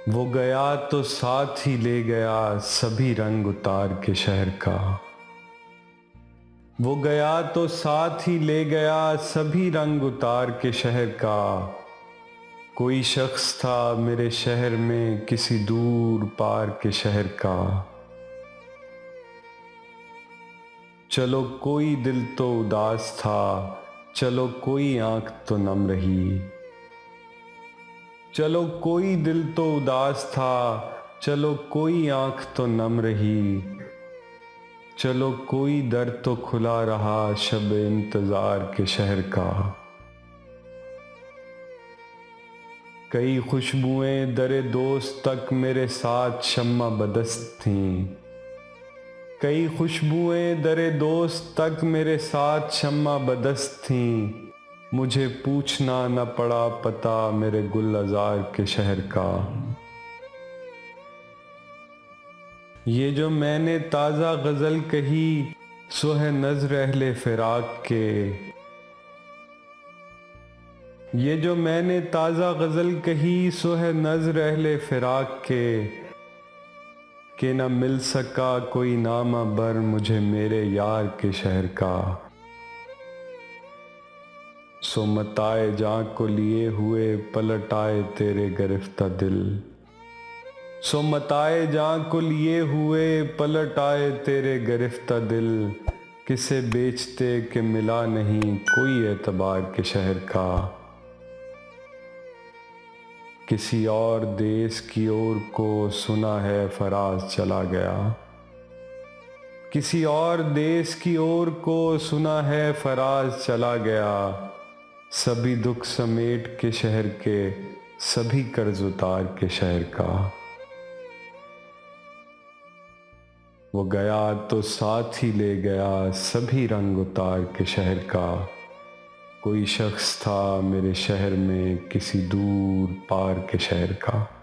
वो गया तो साथ ही ले गया सभी रंग उतार के शहर का। वो गया तो साथ ही ले गया सभी रंग उतार के शहर का। कोई शख्स था मेरे शहर में किसी दूर पार के शहर का। चलो कोई दिल तो उदास था, चलो कोई आंख तो नम रही। चलो कोई दिल तो उदास था, चलो कोई आंख तो नम रही। चलो कोई दर तो खुला रहा शब इंतजार के शहर का। कई खुशबुएं दरे दोस्त तक मेरे साथ शम्मा बदस्त थीं। कई खुशबुएं दरे दोस्त तक मेरे साथ शम्मा बदस्त थीं। मुझे पूछना न पड़ा पता मेरे गुल अज़ार के शहर का। ये जो मैंने ताज़ा गज़ल कही सो है नज़्र अहले फ़िराक के। ये जो मैंने ताज़ा गज़ल कही सो है नज़्र अहले फ़िराक के न मिल सका कोई नामा बर मुझे मेरे यार के शहर का। सो मताए जां को लिए हुए पलट आए तेरे गिरफ्ता दिल। सो मताए जां को लिए हुए पलट आए तेरे गिरफ्ता दिल। किसे बेचते कि मिला नहीं कोई एतबार के शहर का। किसी और देश की ओर को सुना है फराज चला गया। किसी और देश की ओर को सुना है फराज चला गया। सभी दुख समेट के शहर के सभी कर्ज उतार के शहर का। वो गया तो साथ ही ले गया सभी रंग उतार के शहर का। कोई शख्स था मेरे शहर में किसी दूर पार के शहर का।